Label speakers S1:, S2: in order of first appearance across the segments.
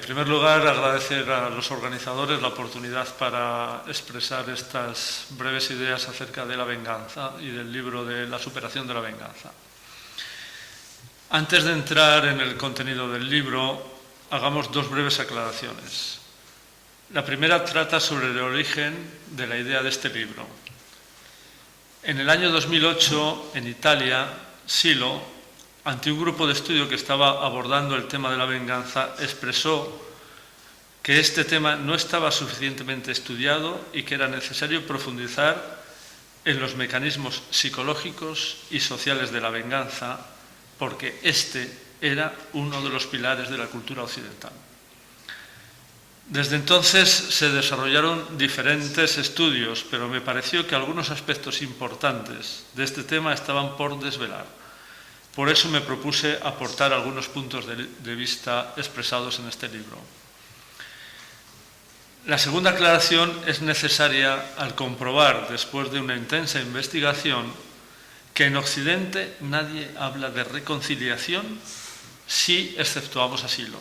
S1: primer lugar, agradecer a los organizadores la oportunidad para expresar estas breves ideas acerca de la venganza y del libro de la superación de la venganza. Antes de entrar en el contenido del libro, hagamos dos breves aclaraciones. La primera trata sobre el origen de la idea de este libro. En el año 2008, en Italia, Silo, ante un grupo de estudio que estaba abordando el tema de la venganza, expresó que este tema no estaba suficientemente estudiado y que era necesario profundizar en los mecanismos psicológicos y sociales de la venganza, porque este era uno de los pilares de la cultura occidental. Desde entonces se desarrollaron diferentes estudios, pero me pareció que algunos aspectos importantes de este tema estaban por desvelar. Por eso me propuse aportar algunos puntos de vista expresados en este libro. La segunda aclaración es necesaria al comprobar, después de una intensa investigación, que en Occidente nadie habla de reconciliación si exceptuamos a Silo.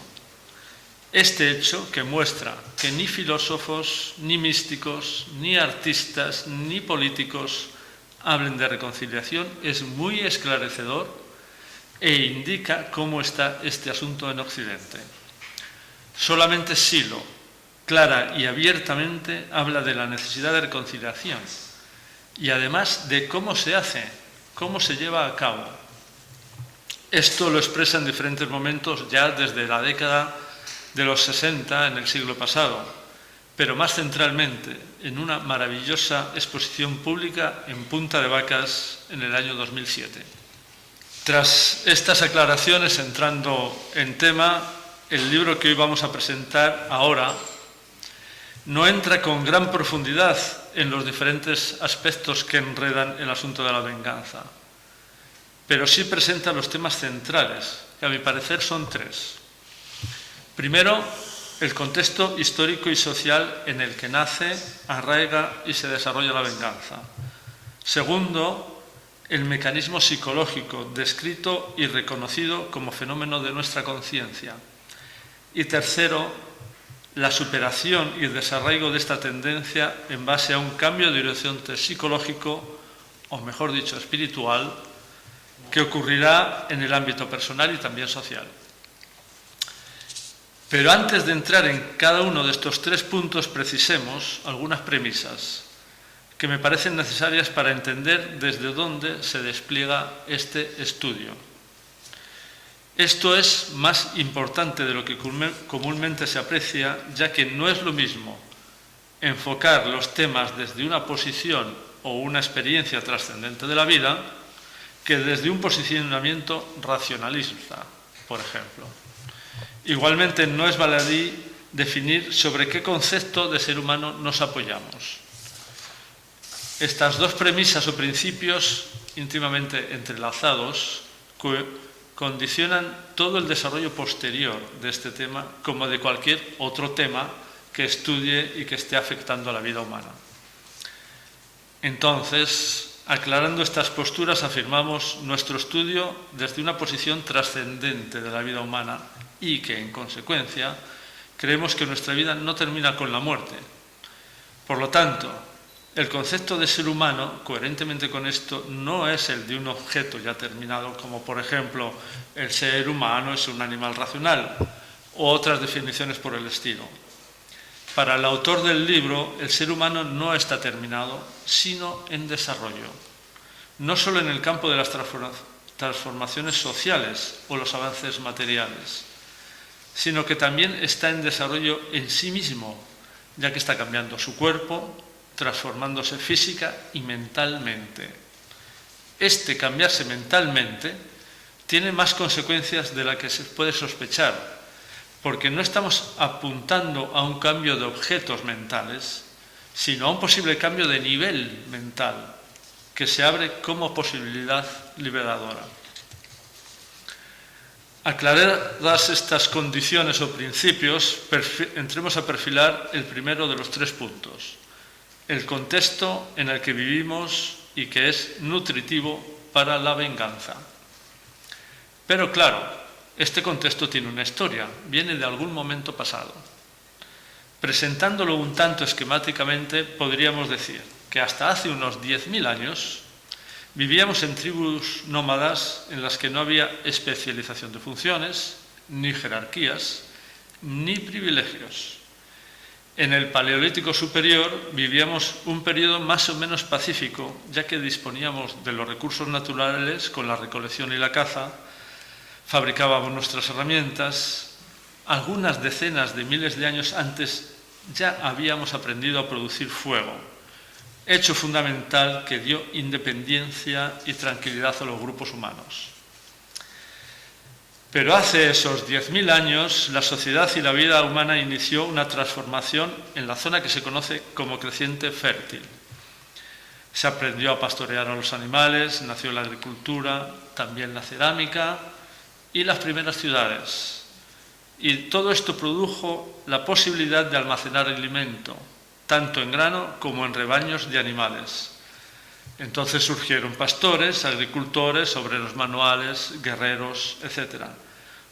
S1: Este hecho que muestra que ni filósofos, ni místicos, ni artistas, ni políticos hablen de reconciliación es muy esclarecedor e indica cómo está este asunto en Occidente. Solamente Silo, clara y abiertamente, habla de la necesidad de reconciliación y además de cómo se hace, cómo se lleva a cabo. Esto lo expresa en diferentes momentos ya desde la década de los 60 en el siglo pasado, pero más centralmente en una maravillosa exposición pública en Punta de Vacas en el año 2007. Tras estas aclaraciones, entrando en tema, el libro que hoy vamos a presentar ahora no entra con gran profundidad en los diferentes aspectos que enredan el asunto de la venganza, pero sí presenta los temas centrales, que a mi parecer son tres. Primero, el contexto histórico y social en el que nace, arraiga y se desarrolla la venganza. Segundo, el mecanismo psicológico descrito y reconocido como fenómeno de nuestra conciencia. Y tercero, la superación y desarraigo de esta tendencia en base a un cambio de horizonte psicológico, o mejor dicho, espiritual, que ocurrirá en el ámbito personal y también social. Pero antes de entrar en cada uno de estos tres puntos, precisemos algunas premisas que me parecen necesarias para entender desde dónde se despliega este estudio. Esto es más importante de lo que comúnmente se aprecia, ya que no es lo mismo enfocar los temas desde una posición o una experiencia trascendente de la vida que desde un posicionamiento racionalista, por ejemplo. Igualmente, no es baladí definir sobre qué concepto de ser humano nos apoyamos. Estas dos premisas o principios íntimamente entrelazados condicionan todo el desarrollo posterior de este tema, como de cualquier otro tema que estudie y que esté afectando a la vida humana. Entonces, aclarando estas posturas, afirmamos nuestro estudio desde una posición trascendente de la vida humana y que, en consecuencia, creemos que nuestra vida no termina con la muerte. Por lo tanto, el concepto de ser humano, coherentemente con esto, no es el de un objeto ya terminado, como por ejemplo, el ser humano es un animal racional, o otras definiciones por el estilo. Para el autor del libro, el ser humano no está terminado, sino en desarrollo. No solo en el campo de las transformaciones sociales o los avances materiales, sino que también está en desarrollo en sí mismo, ya que está cambiando su cuerpo, transformándose física y mentalmente. Este cambiarse mentalmente tiene más consecuencias de las que se puede sospechar, porque no estamos apuntando a un cambio de objetos mentales, sino a un posible cambio de nivel mental, que se abre como posibilidad liberadora. Aclaradas estas condiciones o principios, entremos a perfilar el primero de los tres puntos: el contexto en el que vivimos y que es nutritivo para la venganza. Pero claro, Este contexto tiene una historia, viene de algún momento pasado. Presentándolo un tanto esquemáticamente, podríamos decir que hasta hace unos 10.000 años vivíamos en tribus nómadas en las que no había especialización de funciones, ni jerarquías, ni privilegios. En el Paleolítico Superior vivíamos un periodo más o menos pacífico, ya que disponíamos de los recursos naturales con la recolección y la caza, fabricábamos nuestras herramientas. Algunas decenas de miles de años antes ya habíamos aprendido a producir fuego, hecho fundamental que dio independencia y tranquilidad a los grupos humanos. Pero hace esos 10.000 años, la sociedad y la vida humana inició una transformación en la zona que se conoce como creciente fértil. Se aprendió a pastorear a los animales, nació la agricultura, también la cerámica y las primeras ciudades. Y todo esto produjo la posibilidad de almacenar alimento, tanto en grano como en rebaños de animales. Entonces surgieron pastores, agricultores, obreros manuales, guerreros, etc.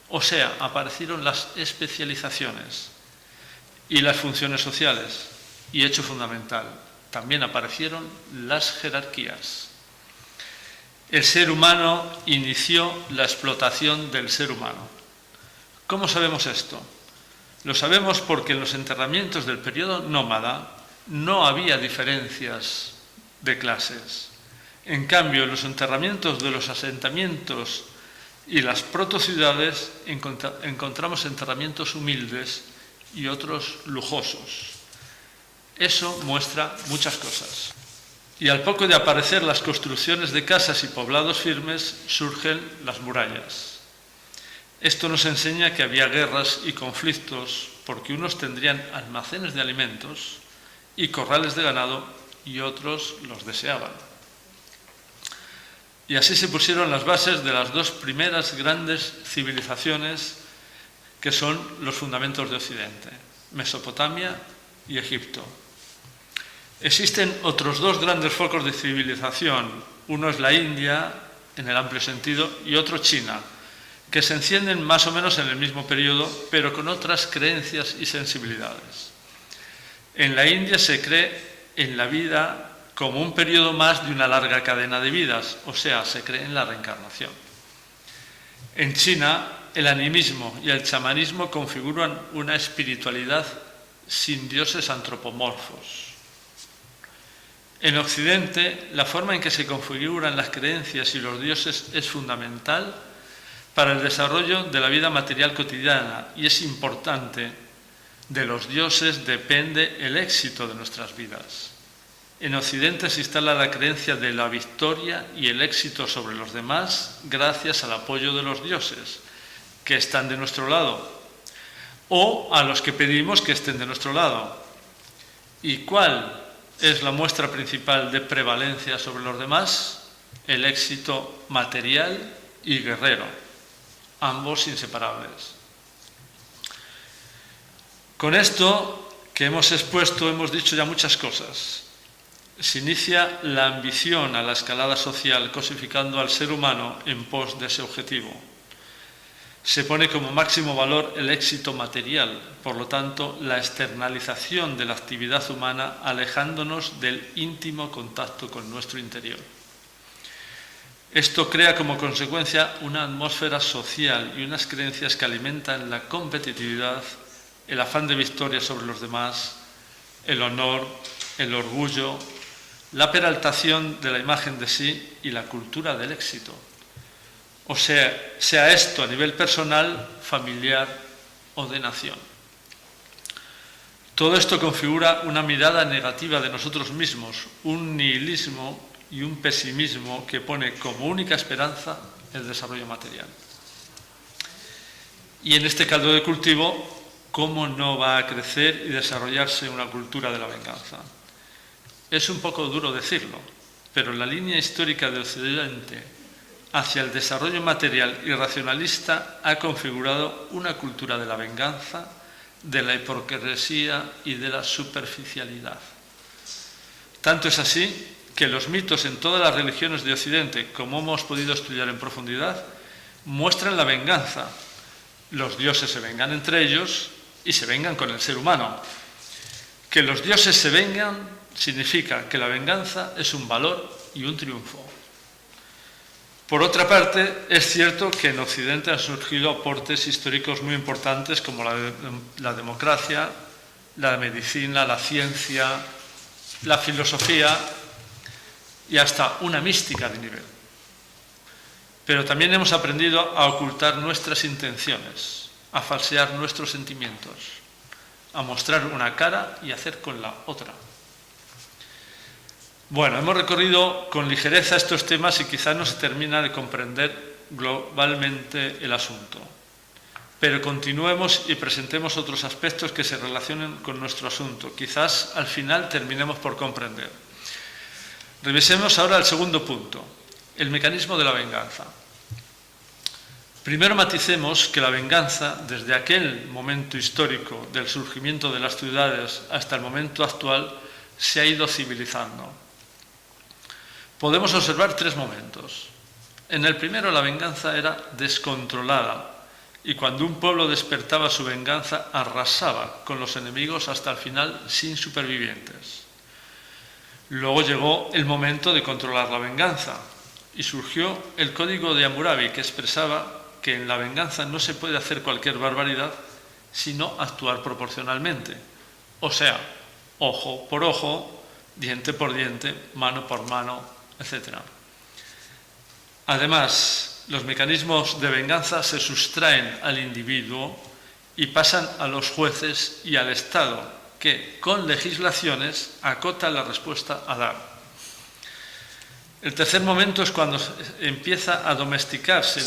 S1: O sea, aparecieron las especializaciones y las funciones sociales. Y hecho fundamental, también aparecieron las jerarquías. El ser humano inició la explotación del ser humano. ¿Cómo sabemos esto? Lo sabemos porque en los enterramientos del periodo nómada no había diferencias de clases. En cambio, en los enterramientos de los asentamientos y las protociudades encontramos enterramientos humildes y otros lujosos. Eso muestra muchas cosas. Y al poco de aparecer las construcciones de casas y poblados firmes, surgen las murallas. Esto nos enseña que había guerras y conflictos porque unos tendrían almacenes de alimentos y corrales de ganado y otros los deseaban. Y así se pusieron las bases de las dos primeras grandes civilizaciones que son los fundamentos de Occidente, Mesopotamia y Egipto. Existen otros dos grandes focos de civilización, uno es la India, en el amplio sentido, y otro China, que se encienden más o menos en el mismo periodo, pero con otras creencias y sensibilidades. En la India se cree en la vida como un periodo más de una larga cadena de vidas, o sea, se cree en la reencarnación. En China, el animismo y el chamanismo configuran una espiritualidad sin dioses antropomorfos. En Occidente, la forma en que se configuran las creencias y los dioses es fundamental para el desarrollo de la vida material cotidiana y es importante. De los dioses depende el éxito de nuestras vidas. En Occidente se instala la creencia de la victoria y el éxito sobre los demás gracias al apoyo de los dioses, que están de nuestro lado, o a los que pedimos que estén de nuestro lado. ¿Y cuál es la muestra principal de prevalencia sobre los demás? El éxito material y guerrero, ambos inseparables. Con esto que hemos expuesto hemos dicho ya muchas cosas. Se inicia la ambición a la escalada social, cosificando al ser humano en pos de ese objetivo. Se pone como máximo valor el éxito material, por lo tanto, la externalización de la actividad humana, alejándonos del íntimo contacto con nuestro interior. Esto crea como consecuencia una atmósfera social y unas creencias que alimentan la competitividad, el afán de victoria sobre los demás, el honor, el orgullo, la peraltación de la imagen de sí y la cultura del éxito. O sea esto a nivel personal, familiar o de nación. Todo esto configura una mirada negativa de nosotros mismos, un nihilismo y un pesimismo que pone como única esperanza el desarrollo material. Y en este caldo de cultivo, ¿cómo no va a crecer y desarrollarse una cultura de la venganza? Es un poco duro decirlo, pero la línea histórica de Occidente hacia el desarrollo material y racionalista ha configurado una cultura de la venganza, de la hipocresía y de la superficialidad. Tanto es así que los mitos en todas las religiones de Occidente, como hemos podido estudiar en profundidad, muestran la venganza, los dioses se vengan entre ellos y se vengan con el ser humano. Que los dioses se vengan significa que la venganza es un valor y un triunfo. Por otra parte, es cierto que en Occidente han surgido aportes históricos muy importantes como la democracia, la medicina, la ciencia, la filosofía y hasta una mística de nivel. Pero también hemos aprendido a ocultar nuestras intenciones, a falsear nuestros sentimientos, a mostrar una cara y hacer con la otra. Bueno, hemos recorrido con ligereza estos temas y quizá no se termina de comprender globalmente el asunto. Pero continuemos y presentemos otros aspectos que se relacionen con nuestro asunto. Quizás al final terminemos por comprender. Revisemos ahora el segundo punto, el mecanismo de la venganza. Primero maticemos que la venganza, desde aquel momento histórico del surgimiento de las ciudades hasta el momento actual, se ha ido civilizando. Podemos observar tres momentos. En el primero, la venganza era descontrolada y cuando un pueblo despertaba su venganza, arrasaba con los enemigos hasta el final sin supervivientes. Luego llegó el momento de controlar la venganza y surgió el Código de Hammurabi, que expresaba que en la venganza no se puede hacer cualquier barbaridad, sino actuar proporcionalmente. O sea, ojo por ojo, diente por diente, mano por mano, etc. Además, los mecanismos de venganza se sustraen al individuo y pasan a los jueces y al Estado, que con legislaciones acota la respuesta a dar. El tercer momento es cuando empieza a domesticarse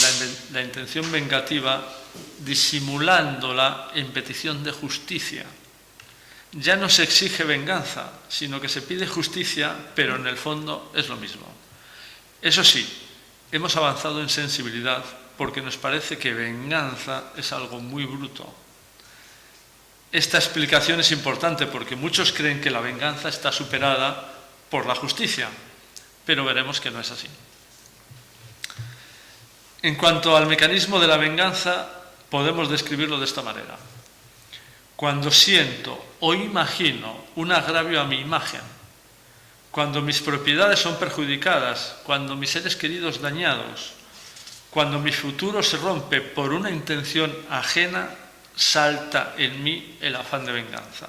S1: la intención vengativa, disimulándola en petición de justicia. Ya no se exige venganza, sino que se pide justicia, pero en el fondo es lo mismo. Eso sí, hemos avanzado en sensibilidad porque nos parece que venganza es algo muy bruto. Esta explicación es importante porque muchos creen que la venganza está superada por la justicia, pero veremos que no es así. En cuanto al mecanismo de la venganza, podemos describirlo de esta manera. Cuando siento o imagino un agravio a mi imagen, cuando mis propiedades son perjudicadas, cuando mis seres queridos dañados, cuando mi futuro se rompe por una intención ajena, salta en mí el afán de venganza.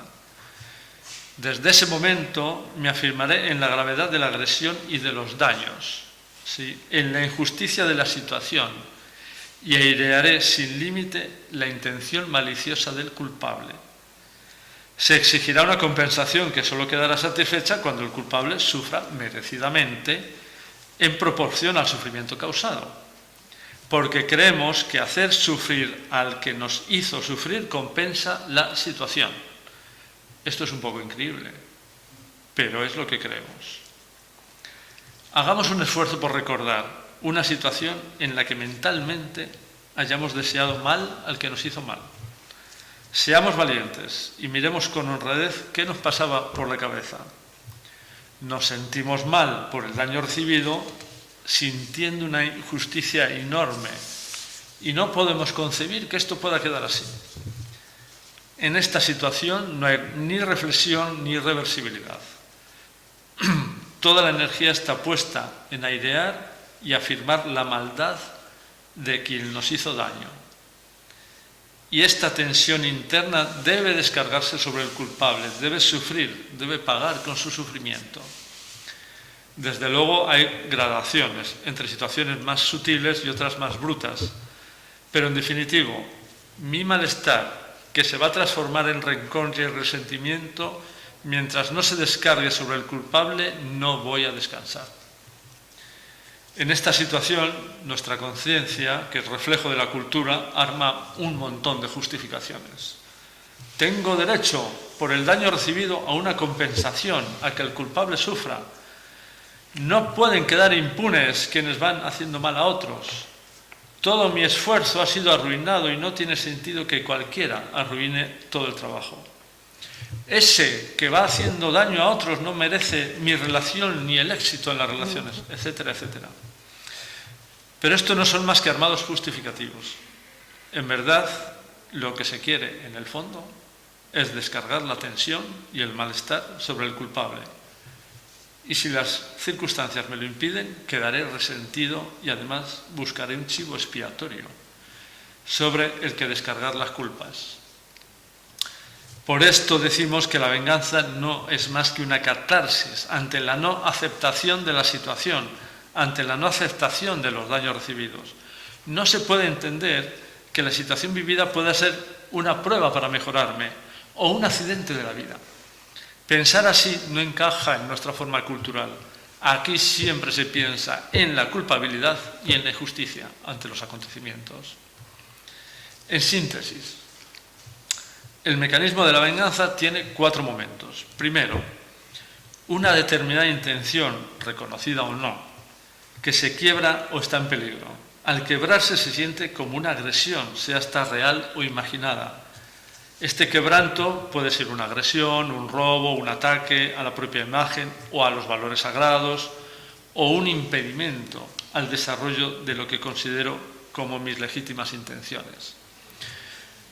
S1: Desde ese momento me afirmaré en la gravedad de la agresión y de los daños, ¿sí?, en la injusticia de la situación, y airearé sin límite la intención maliciosa del culpable. Se exigirá una compensación que solo quedará satisfecha cuando el culpable sufra merecidamente en proporción al sufrimiento causado, porque creemos que hacer sufrir al que nos hizo sufrir compensa la situación. Esto es un poco increíble, pero es lo que creemos. Hagamos un esfuerzo por recordar una situación en la que mentalmente hayamos deseado mal al que nos hizo mal. Seamos valientes y miremos con honradez qué nos pasaba por la cabeza. Nos sentimos mal por el daño recibido, sintiendo una injusticia enorme, y no podemos concebir que esto pueda quedar así. En esta situación no hay ni reflexión ni reversibilidad. Toda la energía está puesta en airear y afirmar la maldad de quien nos hizo daño. Y esta tensión interna debe descargarse sobre el culpable, debe sufrir, debe pagar con su sufrimiento. Desde luego hay gradaciones entre situaciones más sutiles y otras más brutas, pero en definitivo, mi malestar, que se va a transformar en rencor y resentimiento, mientras no se descargue sobre el culpable, no voy a descansar. En esta situación, nuestra conciencia, que es reflejo de la cultura, arma un montón de justificaciones. Tengo derecho, por el daño recibido, a una compensación, a que el culpable sufra. No pueden quedar impunes quienes van haciendo mal a otros. Todo mi esfuerzo ha sido arruinado y no tiene sentido que cualquiera arruine todo el trabajo. Ese que va haciendo daño a otros no merece mi relación ni el éxito en las relaciones, etcétera, etcétera. Pero esto no son más que armados justificativos. En verdad, lo que se quiere en el fondo es descargar la tensión y el malestar sobre el culpable. Y si las circunstancias me lo impiden, quedaré resentido y además buscaré un chivo expiatorio sobre el que descargar las culpas. Por esto decimos que la venganza no es más que una catarsis ante la no aceptación de la situación, ante la no aceptación de los daños recibidos. No se puede entender que la situación vivida pueda ser una prueba para mejorarme o un accidente de la vida. Pensar así no encaja en nuestra forma cultural. Aquí siempre se piensa en la culpabilidad y en la injusticia ante los acontecimientos. En síntesis, el mecanismo de la venganza tiene 4 momentos. Primero, una determinada intención, reconocida o no, que se quiebra o está en peligro. Al quebrarse se siente como una agresión, sea esta real o imaginada. Este quebranto puede ser una agresión, un robo, un ataque a la propia imagen o a los valores sagrados, o un impedimento al desarrollo de lo que considero como mis legítimas intenciones.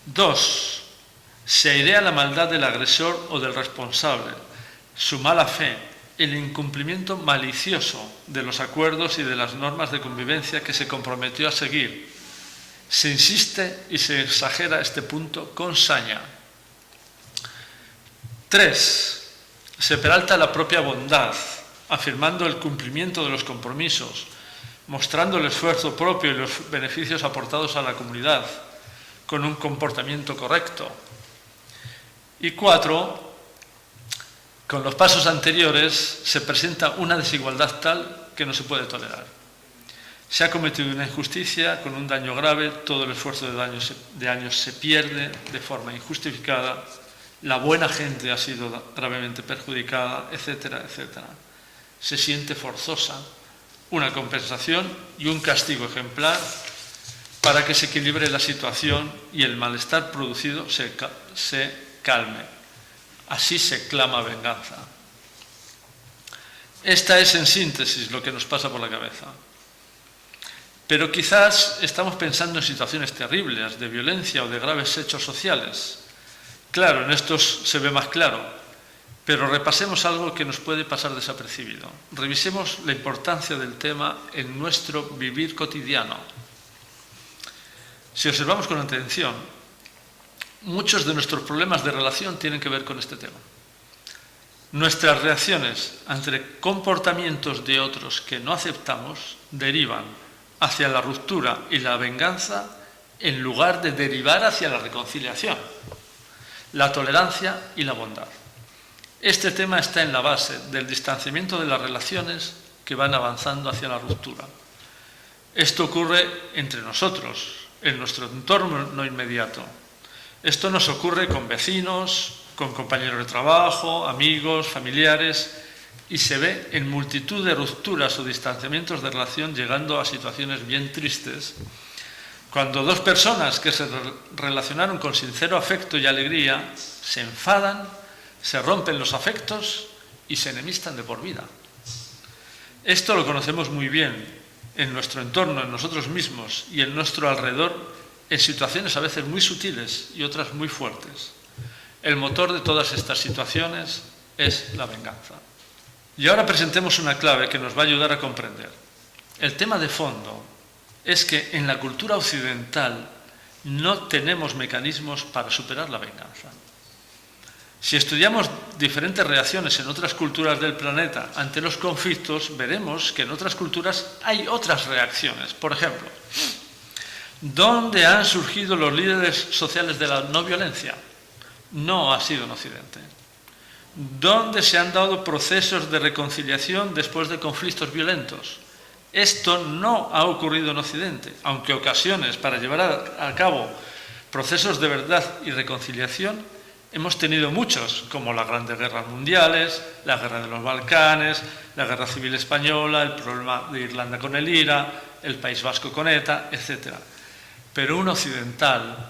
S1: 2. Se airea la maldad del agresor o del responsable, su mala fe, el incumplimiento malicioso de los acuerdos y de las normas de convivencia que se comprometió a seguir. Se insiste y se exagera este punto con saña. 3. Se peralta la propia bondad, afirmando el cumplimiento de los compromisos, mostrando el esfuerzo propio y los beneficios aportados a la comunidad, con un comportamiento correcto. Y 4. Con los pasos anteriores se presenta una desigualdad tal que no se puede tolerar. Se ha cometido una injusticia con un daño grave, todo el esfuerzo de años se pierde de forma injustificada, la buena gente ha sido gravemente perjudicada, etcétera, etcétera. Se siente forzosa una compensación y un castigo ejemplar para que se equilibre la situación y el malestar producido se calme. Así se clama venganza. Esta es en síntesis lo que nos pasa por la cabeza. Pero quizás estamos pensando en situaciones terribles, de violencia o de graves hechos sociales. Claro, en estos se ve más claro, pero repasemos algo que nos puede pasar desapercibido. Revisemos la importancia del tema en nuestro vivir cotidiano. Si observamos con atención, muchos de nuestros problemas de relación tienen que ver con este tema. Nuestras reacciones ante comportamientos de otros que no aceptamos derivan hacia la ruptura y la venganza en lugar de derivar hacia la reconciliación, la tolerancia y la bondad. Este tema está en la base del distanciamiento de las relaciones que van avanzando hacia la ruptura. Esto ocurre entre nosotros, en nuestro entorno no inmediato. Esto nos ocurre con vecinos, con compañeros de trabajo, amigos, familiares, y se ve en multitud de rupturas o distanciamientos de relación, llegando a situaciones bien tristes, cuando dos personas que se relacionaron con sincero afecto y alegría se enfadan, se rompen los afectos y se enemistan de por vida. Esto lo conocemos muy bien en nuestro entorno, en nosotros mismos y en nuestro alrededor, en situaciones a veces muy sutiles y otras muy fuertes. El motor de todas estas situaciones es la venganza. Y ahora presentemos una clave que nos va a ayudar a comprender. El tema de fondo es que en la cultura occidental no tenemos mecanismos para superar la venganza. Si estudiamos diferentes reacciones en otras culturas del planeta ante los conflictos, veremos que en otras culturas hay otras reacciones. Por ejemplo, ¿dónde han surgido los líderes sociales de la no violencia? No ha sido en Occidente. ¿Dónde se han dado procesos de reconciliación después de conflictos violentos? Esto no ha ocurrido en Occidente, aunque ocasiones para llevar a cabo procesos de verdad y reconciliación hemos tenido muchos, como las grandes guerras mundiales, la guerra de los Balcanes, la guerra civil española, el problema de Irlanda con el IRA, el País Vasco con ETA, etc. Pero un occidental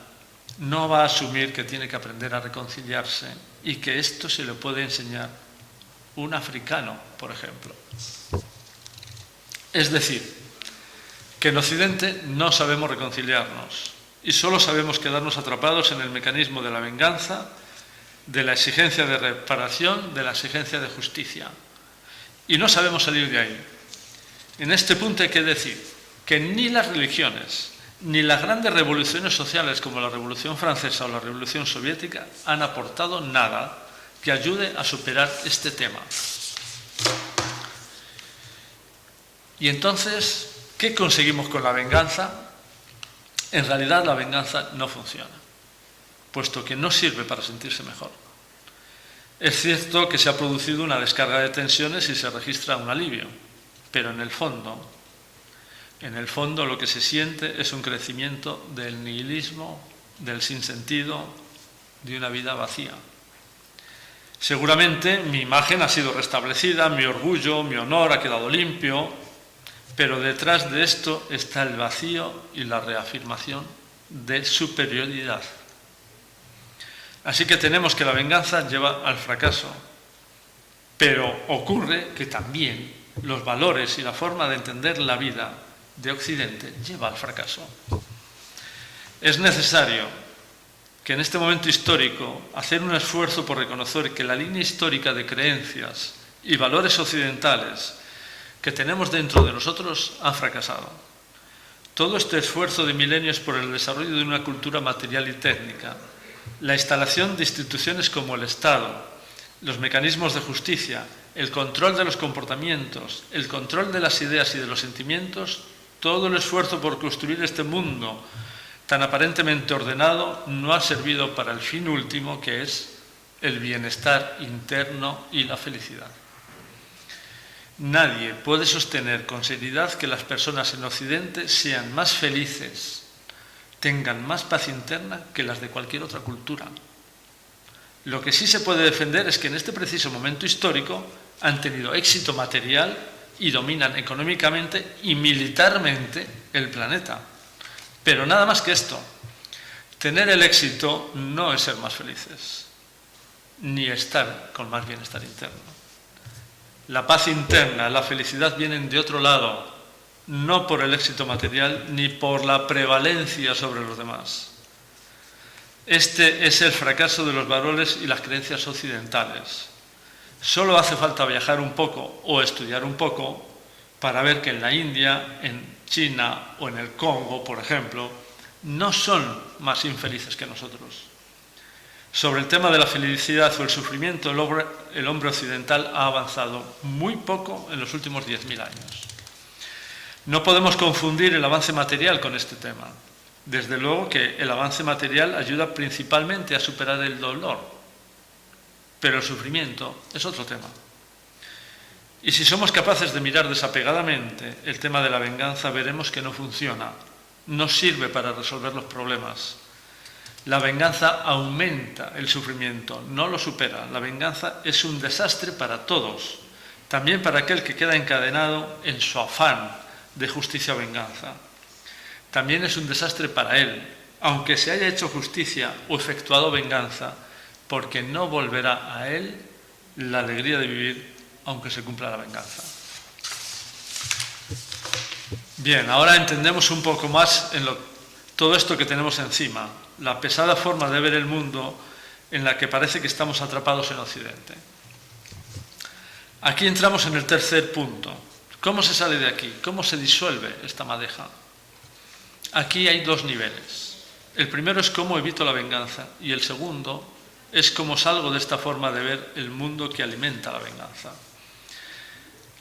S1: no va a asumir que tiene que aprender a reconciliarse y que esto se le puede enseñar un africano, por ejemplo. Es decir, que en Occidente no sabemos reconciliarnos. y solo sabemos quedarnos atrapados en el mecanismo de la venganza, de la exigencia de reparación, de la exigencia de justicia. Y no sabemos salir de ahí. En este punto hay que decir que ni las religiones, ni las grandes revoluciones sociales como la Revolución Francesa o la Revolución Soviética han aportado nada que ayude a superar este tema. Y entonces, ¿qué conseguimos con la venganza? En realidad la venganza no funciona, puesto que no sirve para sentirse mejor. Es cierto que se ha producido una descarga de tensiones y se registra un alivio, pero en el fondo lo que se siente es un crecimiento del nihilismo, del sinsentido, de una vida vacía. Seguramente mi imagen ha sido restablecida, mi orgullo, mi honor ha quedado limpio, pero detrás de esto está el vacío y la reafirmación de superioridad. Así que tenemos que la venganza lleva al fracaso, pero ocurre que también los valores y la forma de entender la vida de Occidente lleva al fracaso. Es necesario que en este momento histórico hacer un esfuerzo por reconocer que la línea histórica de creencias y valores occidentales que tenemos dentro de nosotros ha fracasado. Todo este esfuerzo de milenios por el desarrollo de una cultura material y técnica, la instalación de instituciones como el Estado, los mecanismos de justicia, el control de los comportamientos, el control de las ideas y de los sentimientos, todo el esfuerzo por construir este mundo tan aparentemente ordenado no ha servido para el fin último, que es el bienestar interno y la felicidad. Nadie puede sostener con seriedad que las personas en Occidente sean más felices, tengan más paz interna que las de cualquier otra cultura. Lo que sí se puede defender es que en este preciso momento histórico han tenido éxito material y dominan económicamente y militarmente el planeta. Pero nada más que esto. Tener el éxito no es ser más felices, ni estar con más bienestar interno. La paz interna, la felicidad vienen de otro lado, no por el éxito material ni por la prevalencia sobre los demás. Este es el fracaso de los valores y las creencias occidentales. Solo hace falta viajar un poco o estudiar un poco para ver que en la India, en China o en el Congo, por ejemplo, no son más infelices que nosotros. Sobre el tema de la felicidad o el sufrimiento, el hombre occidental ha avanzado muy poco en los últimos 10.000 años. No podemos confundir el avance material con este tema. Desde luego que el avance material ayuda principalmente a superar el dolor, pero el sufrimiento es otro tema. Y si somos capaces de mirar desapegadamente el tema de la venganza, veremos que no funciona, no sirve para resolver los problemas. La venganza aumenta el sufrimiento, no lo supera. La venganza es un desastre para todos, también para aquel que queda encadenado en su afán de justicia o venganza. También es un desastre para él, aunque se haya hecho justicia o efectuado venganza, porque no volverá a él la alegría de vivir, aunque se cumpla la venganza. Bien, ahora entendemos un poco más todo esto que tenemos encima, la pesada forma de ver el mundo en la que parece que estamos atrapados en Occidente. Aquí entramos en el tercer punto. ¿Cómo se sale de aquí? ¿Cómo se disuelve esta madeja? Aquí hay dos niveles. El primero es cómo evito la venganza y el segundo es cómo salgo de esta forma de ver el mundo que alimenta la venganza.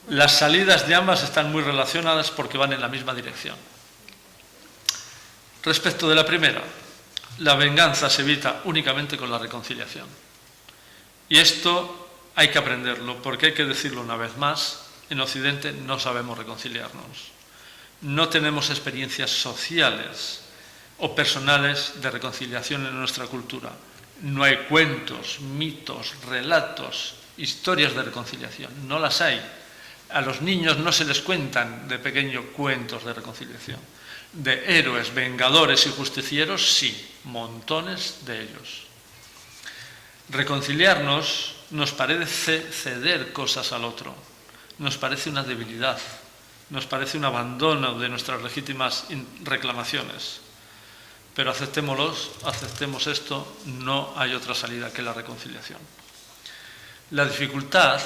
S1: Las salidas de ambas están muy relacionadas porque van en la misma dirección. Respecto de la primera, la venganza se evita únicamente con la reconciliación. Y esto hay que aprenderlo, porque hay que decirlo una vez más, en Occidente no sabemos reconciliarnos. No tenemos experiencias sociales o personales de reconciliación en nuestra cultura. No hay cuentos, mitos, relatos, historias de reconciliación. No las hay. A los niños no se les cuentan de pequeños cuentos de reconciliación. De héroes, vengadores y justicieros, sí, montones de ellos. Reconciliarnos nos parece ceder cosas al otro, nos parece una debilidad, nos parece un abandono de nuestras legítimas reclamaciones. pero aceptemos esto, no hay otra salida que la reconciliación. La dificultad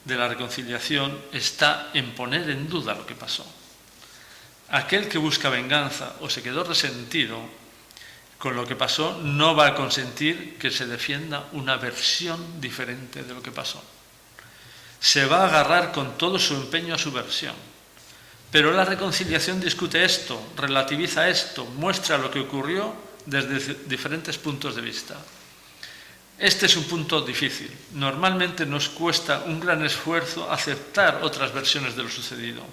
S1: de la reconciliación está en poner en duda lo que pasó. Aquel que busca venganza o se quedó resentido con lo que pasó no va a consentir que se defienda una versión diferente de lo que pasó. Se va a agarrar con todo su empeño a su versión. Pero la reconciliación discute esto, relativiza esto, muestra lo que ocurrió desde diferentes puntos de vista. Este es un punto difícil. Normalmente nos cuesta un gran esfuerzo aceptar otras versiones de lo sucedido.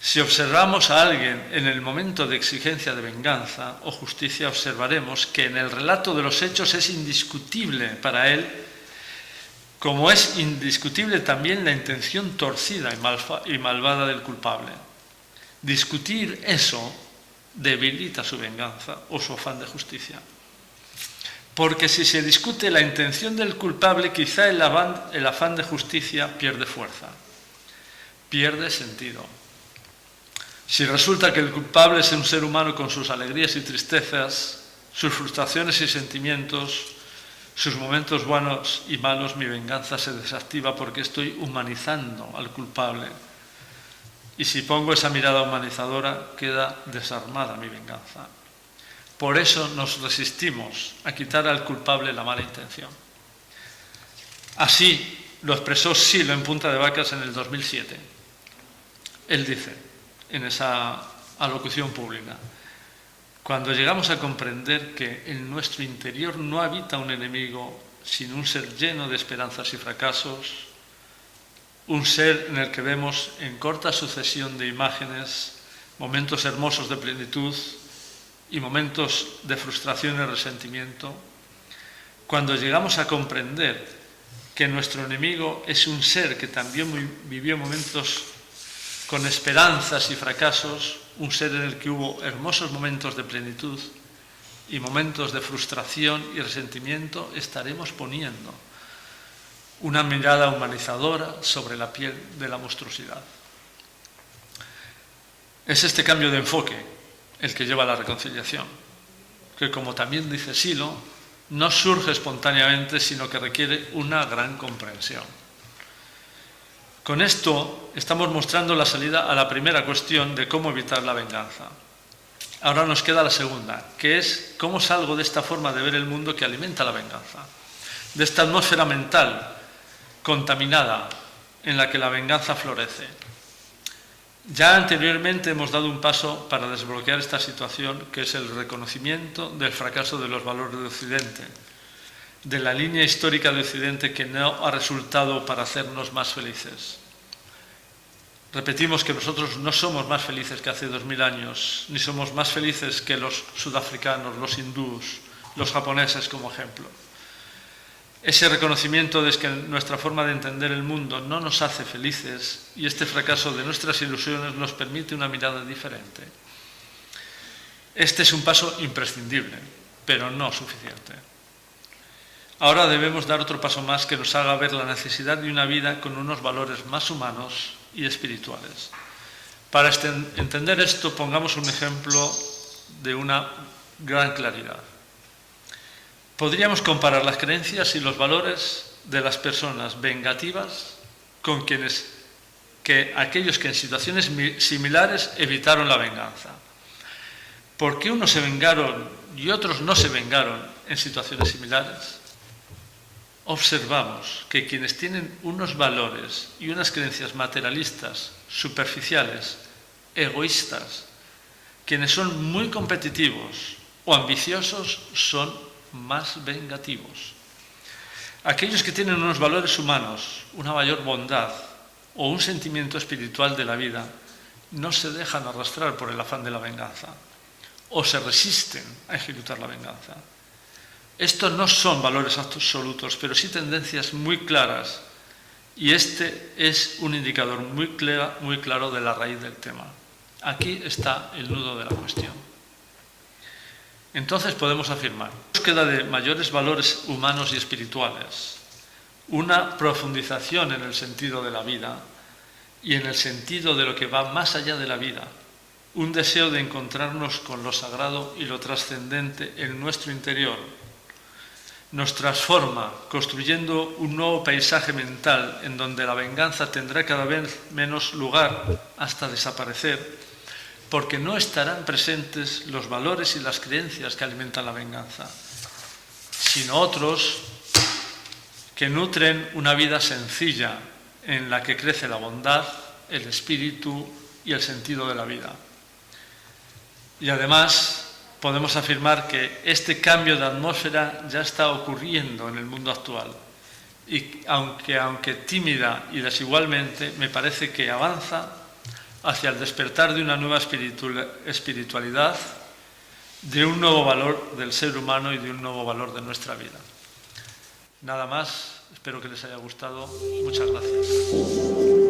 S1: Si observamos a alguien en el momento de exigencia de venganza o justicia, observaremos que en el relato de los hechos es indiscutible para él, como es indiscutible también la intención torcida y malvada del culpable. Discutir eso debilita su venganza o su afán de justicia. Porque si se discute la intención del culpable, quizá el afán de justicia pierde fuerza, pierde sentido. Si resulta que el culpable es un ser humano con sus alegrías y tristezas, sus frustraciones y sentimientos, sus momentos buenos y malos, mi venganza se desactiva porque estoy humanizando al culpable. Y si pongo esa mirada humanizadora, queda desarmada mi venganza. Por eso nos resistimos a quitar al culpable la mala intención. Así lo expresó Silo en Punta de Vacas en el 2007. Él dice, en esa alocución pública: cuando llegamos a comprender que en nuestro interior no habita un enemigo, sino un ser lleno de esperanzas y fracasos, un ser en el que vemos en corta sucesión de imágenes momentos hermosos de plenitud y momentos de frustración y resentimiento, cuando llegamos a comprender que nuestro enemigo es un ser que también vivió momentos con esperanzas y fracasos, un ser en el que hubo hermosos momentos de plenitud y momentos de frustración y resentimiento, estaremos poniendo una mirada humanizadora sobre la piel de la monstruosidad. Es este cambio de enfoque el que lleva a la reconciliación, que, como también dice Silo, no surge espontáneamente, sino que requiere una gran comprensión. Con esto estamos mostrando la salida a la primera cuestión de cómo evitar la venganza. Ahora nos queda la segunda, que es cómo salgo de esta forma de ver el mundo que alimenta la venganza, de esta atmósfera mental contaminada en la que la venganza florece. Ya anteriormente hemos dado un paso para desbloquear esta situación, que es el reconocimiento del fracaso de los valores de Occidente, de la línea histórica de Occidente que no ha resultado para hacernos más felices. Repetimos que nosotros no somos más felices que hace 2000 años, ni somos más felices que los sudafricanos, los hindús, los japoneses como ejemplo. Ese reconocimiento de que nuestra forma de entender el mundo no nos hace felices y este fracaso de nuestras ilusiones nos permite una mirada diferente. Este es un paso imprescindible, pero no suficiente. Ahora debemos dar otro paso más que nos haga ver la necesidad de una vida con unos valores más humanos y espirituales. Para entender esto, pongamos un ejemplo de una gran claridad. Podríamos comparar las creencias y los valores de las personas vengativas con aquellos que en situaciones similares evitaron la venganza. ¿Por qué unos se vengaron y otros no se vengaron en situaciones similares? Observamos que quienes tienen unos valores y unas creencias materialistas, superficiales, egoístas, quienes son muy competitivos o ambiciosos, son más vengativos. Aquellos que tienen unos valores humanos, una mayor bondad o un sentimiento espiritual de la vida, no se dejan arrastrar por el afán de la venganza o se resisten a ejecutar la venganza. Estos no son valores absolutos, pero sí tendencias muy claras, y este es un indicador muy claro de la raíz del tema. Aquí está el nudo de la cuestión. Entonces podemos afirmar: búsqueda de mayores valores humanos y espirituales, una profundización en el sentido de la vida y en el sentido de lo que va más allá de la vida, un deseo de encontrarnos con lo sagrado y lo trascendente en nuestro interior. Nos transforma, construyendo un nuevo paisaje mental en donde la venganza tendrá cada vez menos lugar hasta desaparecer, porque no estarán presentes los valores y las creencias que alimentan la venganza, sino otros que nutren una vida sencilla en la que crece la bondad, el espíritu y el sentido de la vida. Y además podemos afirmar que este cambio de atmósfera ya está ocurriendo en el mundo actual y aunque tímida y desigualmente, me parece que avanza hacia el despertar de una nueva espiritualidad, de un nuevo valor del ser humano y de un nuevo valor de nuestra vida. Nada más, espero que les haya gustado. Muchas gracias.